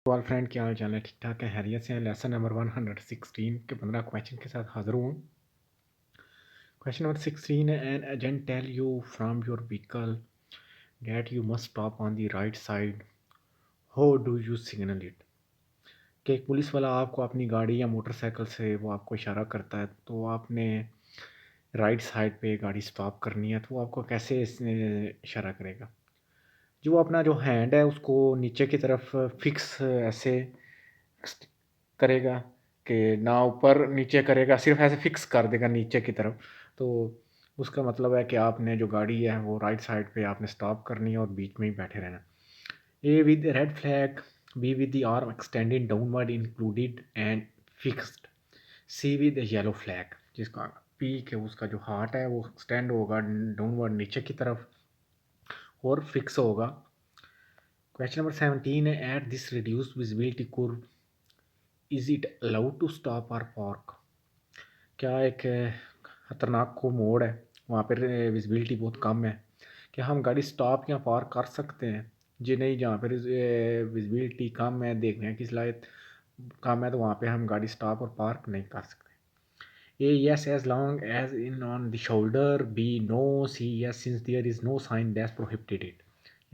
और फ्रेंड क्या हाल चाल है? ठीक ठाक है, हैरियत से हैं। लेसन नंबर 116 के 15 क्वेश्चन के साथ हाजिर हूँ। क्वेश्चन नंबर 16 है, an agent tell you from your vehicle that you must stop on the right side, how do you signal it? कि एक पुलिस वाला आपको अपनी गाड़ी या मोटरसाइकिल से वो आपको इशारा करता है, तो आपने राइट साइड पे गाड़ी स्टॉप करनी है, तो वो आपको कैसे इशारा करेगा? जो अपना जो हैंड है उसको नीचे की तरफ फिक्स ऐसे करेगा कि ना ऊपर नीचे करेगा, सिर्फ ऐसे फिक्स कर देगा नीचे की तरफ। तो उसका मतलब है कि आपने जो गाड़ी है वो राइट साइड पे आपने स्टॉप करनी है और बीच में ही बैठे रहना। A with red flag, B with the arm extended downward included and fixed, C with yellow flag जिसका पी के उसका जो हार्ट है वो एक्सटेंड होगा डाउनवर्ड नीचे की तरफ और फिक्स होगा। क्वेश्चन नंबर 17 है, at this reduced visibility curve is it allowed to stop or park? क्या एक खतरनाक को मोड़ है, वहाँ पर विजिबिलिटी बहुत कम है, क्या हम गाड़ी स्टॉप या पार्क कर सकते हैं? जी नहीं, जहाँ पर विजिबिलिटी कम है, देखने की सलाहियत कम है, तो वहाँ पे हम गाड़ी स्टॉप और पार्क नहीं कर सकते। A yes as long as in on the shoulder, B no, C yes since there is no sign that prohibited it.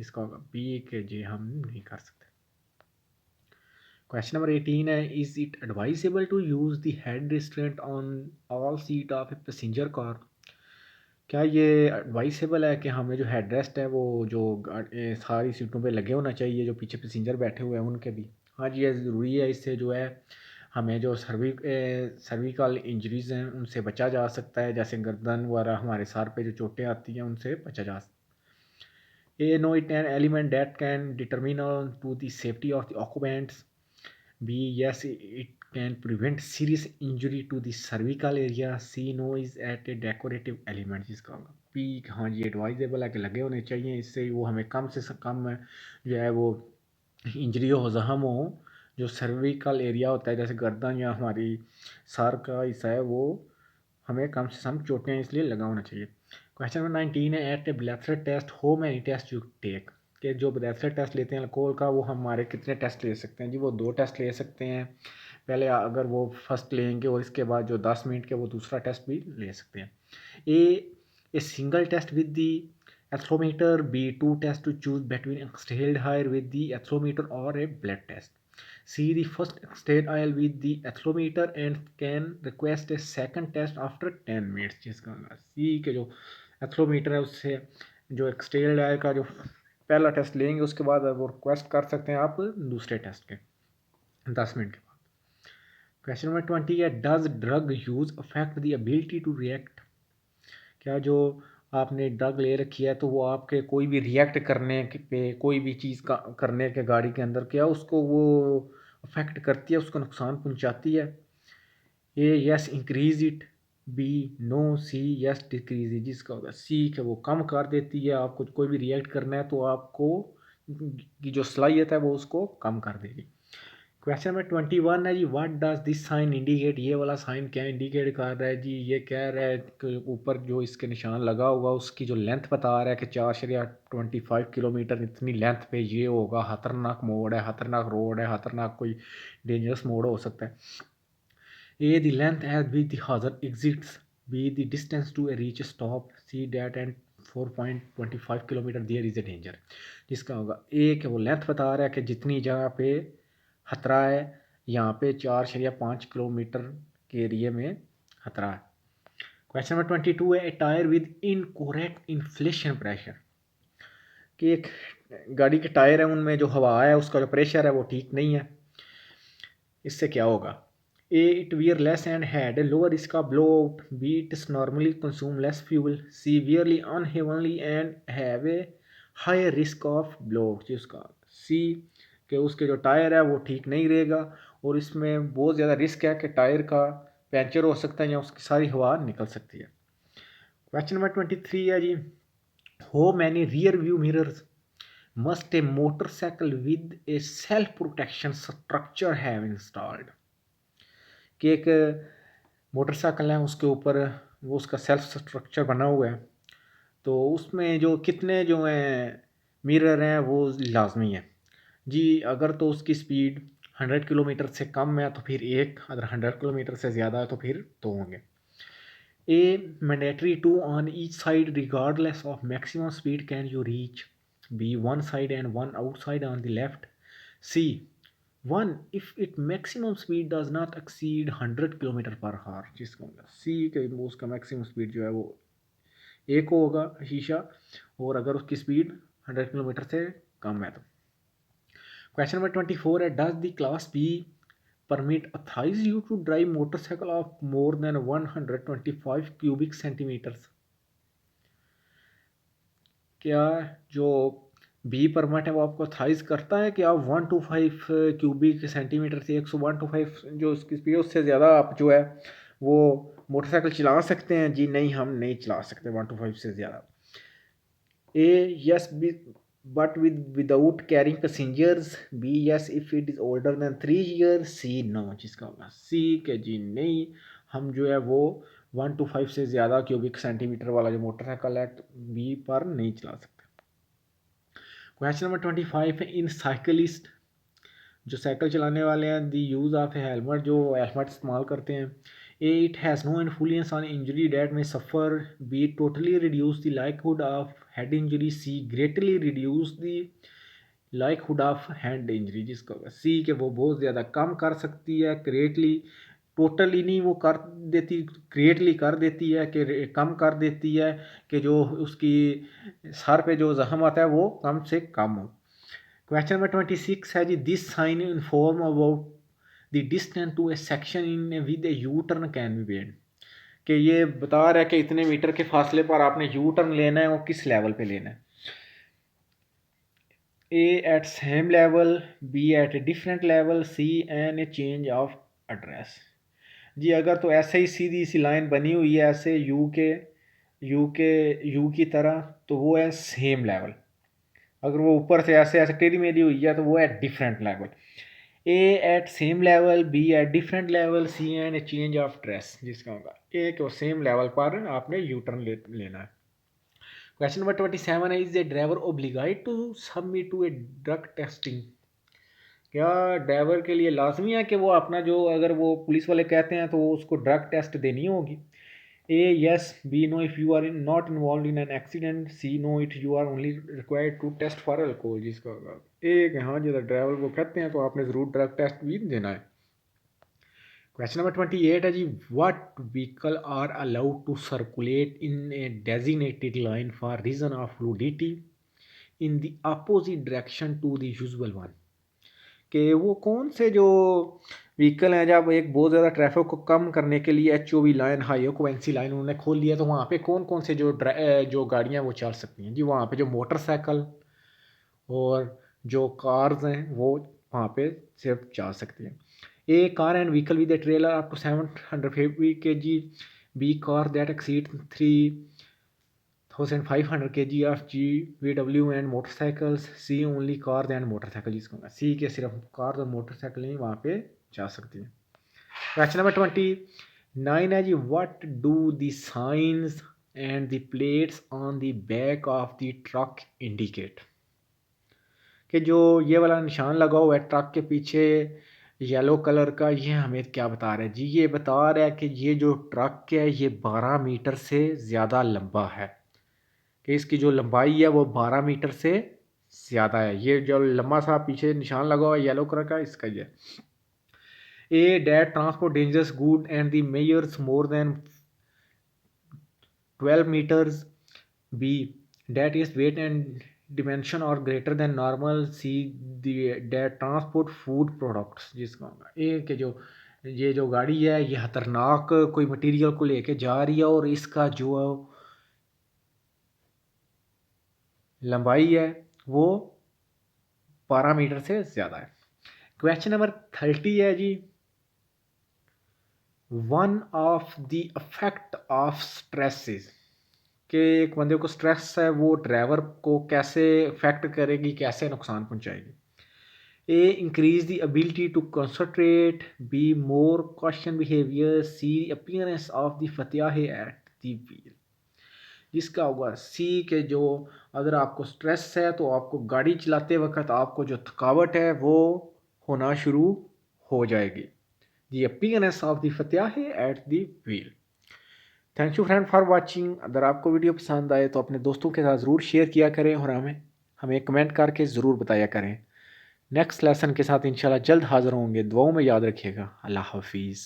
इसका होगा बी के जी हम नहीं कर सकते। क्वेश्चन नंबर 18 है, is it advisable to use the head restraint on all seat of a passenger car? क्या ये एडवाइसेबल है कि हमें जो हेड रेस्ट है वो जो सारी सीटों पे लगे होना चाहिए, जो पीछे पैसेंजर बैठे हुए हैं उनके भी? हाँ जी, ये ज़रूरी है। इससे जो है हमें जो सर्विकल इंजरीज हैं उनसे बचा जा सकता है, जैसे गर्दन वगैरह हमारे सर पे जो चोटें आती हैं उनसे बचा जा सकता है। A no it an element that can determine to the safety of the occupants, B, yes, it can prevent serious injury to the cervical area. C, no, is at a decorative element जिसका होगा P, हाँ जी advisable है कि लगे होने चाहिए, इससे वो हमें कम से कम जो है वो इंजरी हो, जख्म हो। जो सर्विकल एरिया होता है जैसे गर्दन या हमारी सर का हिस्सा है वो हमें कम से कम चोटें इसलिए लगा होना चाहिए। क्वेश्चन नंबर 19 है, at a breathalyser test how many test you take? कि जो ब्लैथरेट टेस्ट लेते हैं अल्कोहल का, वो हमारे कितने टेस्ट ले सकते हैं? जी वो 2 टेस्ट ले सकते हैं। पहले अगर वो फर्स्ट लेंगे और इसके बाद जो 10 मिनट के वो दूसरा टेस्ट भी ले सकते हैं। A single test with the ethylometer, B 2 test to choose between exhaled air with the ethylometer और a blood test, C the first exhaled air with the ethylometer and can request a second test after 10 minutes जिसका C के जो एथ्रोमीटर है उससे जो exhaled oil का जो पहला टेस्ट लेंगे उसके बाद वो रिक्वेस्ट कर सकते हैं आप दूसरे टेस्ट के 10 मिनट के बाद। क्वेश्चन नंबर 20 है, does drug use affect the ability to react? क्या जो आपने ड्रग ले रखी है तो वो आपके कोई भी रिएक्ट करने पे, कोई भी चीज़ का करने के गाड़ी के अंदर, क्या उसको वो अफेक्ट करती है, उसको नुकसान पहुंचाती है? A yes increase it, B no, C yes decrease it जिसका होगा सी के वो कम कर देती है। आपको कोई भी रिएक्ट करना है तो आपको की जो सलाहियत है वो उसको कम कर देगी। क्वेश्चन नंबर 21 है जी, what does this sign indicate? ये वाला साइन क्या इंडिकेट कर रहा है जी? ये कह रहा है कि ऊपर जो इसके निशान लगा हुआ उसकी जो लेंथ बता रहा है कि 4.25 किलोमीटर इतनी लेंथ पे ये होगा, खतरनाक मोड है, खतरनाक रोड है, खतरनाक कोई डेंजरस मोड हो सकता है। A, the length as B, the hazard exists, B, the distance to a reach a stop, C, that and 4.25 kilometre there is a danger जिसका होगा ए कि वो लेंथ बता रहा है कि जितनी जगह पे खतरा है, यहाँ पे 4.5 किलोमीटर के एरिए में खतरा है। क्वेश्चन नंबर 22 है, a tyre with incorrect inflation pressure, कि एक गाड़ी के टायर है उनमें जो हवा है उसका जो प्रेशर है वो ठीक नहीं है, इससे क्या होगा? A, it wear less and had a lower risk of blowout. B, it is normally consume less fuel. C, wearly unevenly and have a higher risk of blowout. जिसका C के उसके जो टायर है वो ठीक नहीं रहेगा और इसमें बहुत ज़्यादा रिस्क है कि टायर का पंचर हो सकता है या उसकी सारी हवा निकल सकती है। क्वेश्चन नंबर 23 है जी, how many rear view mirrors must a motorcycle with a self protection structure have installed? कि एक मोटरसाइकिल है उसके ऊपर वो उसका सेल्फ स्ट्रक्चर बना हुआ है, तो उसमें जो कितने जो हैं मिरर हैं वो लाजमी है। जी अगर तो उसकी स्पीड 100 किलोमीटर से कम है तो फिर एक, अगर 100 किलोमीटर से ज़्यादा है तो फिर दो होंगे। A mandatory two on each side regardless of maximum speed can you reach. B one side and one outside on the left. C one if its maximum speed does not exceed 100 kilometre per hour, जिसका होगा C के उसका maximum speed जो है वो एक होगा शीशा, और अगर उसकी स्पीड 100 किलोमीटर से कम है तो। क्वेश्चन नंबर 24 है, does the class B permit authorize you to drive motorcycle of more than 125 cubic centimeters? क्या जो बी परमिट है वो आपको अथाइज करता है कि आप 125 क्यूबिक सेंटीमीटर से 10125 जो उसकी स्पीड उससे ज़्यादा आप जो है वो मोटरसाइकिल चला सकते हैं? जी नहीं, हम नहीं चला सकते 125 से ज़्यादा। A yes B but without carrying passengers. B yes if it is older than 3 year. C no, जिसका होगा सी के जी नहीं, हम जो है वो 125 से ज़्यादा क्यूबिक सेंटीमीटर वाला जो मोटरसाइकिल है बी पर नहीं चला सकते। क्वेश्चन नंबर 25 है, इन साइकिलिस्ट जो साइकिल चलाने वाले हैं the use of a helmet, जो हेलमेट इस्तेमाल करते हैं। A it has no influence on injury that में सफ़र। B totally reduce the likelihood of head injury. C greatly reduce the likelihood of hand injury, जिसका सी के वो बहुत ज़्यादा कम कर सकती है। ग्रेटली टोटली नहीं वो कर देती, ग्रेटली कर देती है कि कम कर देती है कि जो उसकी सर पे जो जख्म आता है वो कम से कम हो। क्वेश्चन नंबर 26 है जी, this sign inform about the distance to a section in with a U turn can be made, कि ये बता रहा है कि इतने मीटर के फासले पर आपने यू टर्न लेना है और किस लेवल पे लेना है। A at same level, B at a different level, C an a change of address. जी अगर तो ऐसे ही सीधी सी लाइन बनी हुई है ऐसे यू की तरह तो वो है सेम लेवल। अगर वो ऊपर से ऐसे ऐसे टेढ़ी मेढ़ी हुई है तो वो है different level. A at same level, B at different level, C and a change of dress, जिसका होगा एक और सेम लेवल पर आपने यू टर्न लेना है। क्वेश्चन नंबर 27 है, is a driver obliged to submit to a drug testing. क्या ड्राइवर के लिए लाजमी है कि वो अपना जो अगर वो पुलिस वाले कहते हैं तो वो उसको ड्रग टेस्ट देनी होगी। A yes, B no if you are not involve in an accident, C no it you are only required to test for alcohol, जिसका होगा ए कि हाँ जब ड्राइवर को कहते हैं तो आपने ज़रूर ड्रग टेस्ट भी देना है। क्वेश्चन नंबर 28 है जी, what vehicle are allowed to circulate in a designated line for reason of fluidity in the opposite direction to the usual one, कि वो कौन से जो व्हीकल हैं जब एक बहुत ज़्यादा ट्रैफिक को कम करने के लिए HOV line, high occupancy line उन्होंने खोल लिया, तो वहाँ पे कौन कौन से जो गाड़ियाँ वो चल सकती हैं? जी वहाँ पे जो मोटरसाइकिल और जो कार्स हैं वो वहाँ पे सिर्फ जा सकती हैं। A car and vehicle with a trailer up to 750 kg, B car that exceed 3500 kg of GVW and motorcycles, C only car and motorcycle, जिसको सी के सिर्फ कार और मोटरसाइकिल ही वहाँ पे जा सकती है। क्वेश्चन नंबर 29 है जी, what do the signs and the plates on the back of the truck indicate, कि जो ये वाला निशान लगा हुआ है ट्रक के पीछे येलो कलर का, ये हमें क्या बता रहा है? जी ये बता रहा है कि ये जो ट्रक है ये 12 मीटर से ज़्यादा लंबा है, कि इसकी जो लंबाई है वो 12 मीटर से ज़्यादा है। ये जो लंबा सा पीछे निशान लगा हुआ है येलो कलर का, इसका ये a that transport dangerous good and the mayors more than 12 meters, B that is weight and dimension or greater than normal, C the that transport food products, जिसका ए के जो ये जो गाड़ी है ये खतरनाक कोई मटेरियल को लेके जा रही है और इसका जो लंबाई है वो 12 मीटर से ज़्यादा है। क्वेश्चन नंबर 30 है जी, one of the effect of stresses, कि एक बंदे को स्ट्रेस है वो ड्राइवर को कैसे इफेक्ट करेगी, कैसे नुकसान पहुंचाएगी। A increase the ability to concentrate, B more question behaviour, C appearance of the fatigue at the wheel. जिसका होगा सी के जो अगर आपको स्ट्रेस है तो आपको गाड़ी चलाते वक्त आपको जो थकावट है वो होना शुरू हो जाएगी। The appearance of the fatigue at the wheel. Thank you friend for watching. अगर आपको वीडियो पसंद आए तो अपने दोस्तों के साथ ज़रूर शेयर किया करें और हमें कमेंट करके ज़रूर बताया करें। नेक्स्ट लेसन के साथ इंशाल्लाह जल्द हाज़िर होंगे। दुआओं में याद रखिएगा। अल्लाह हाफिज़।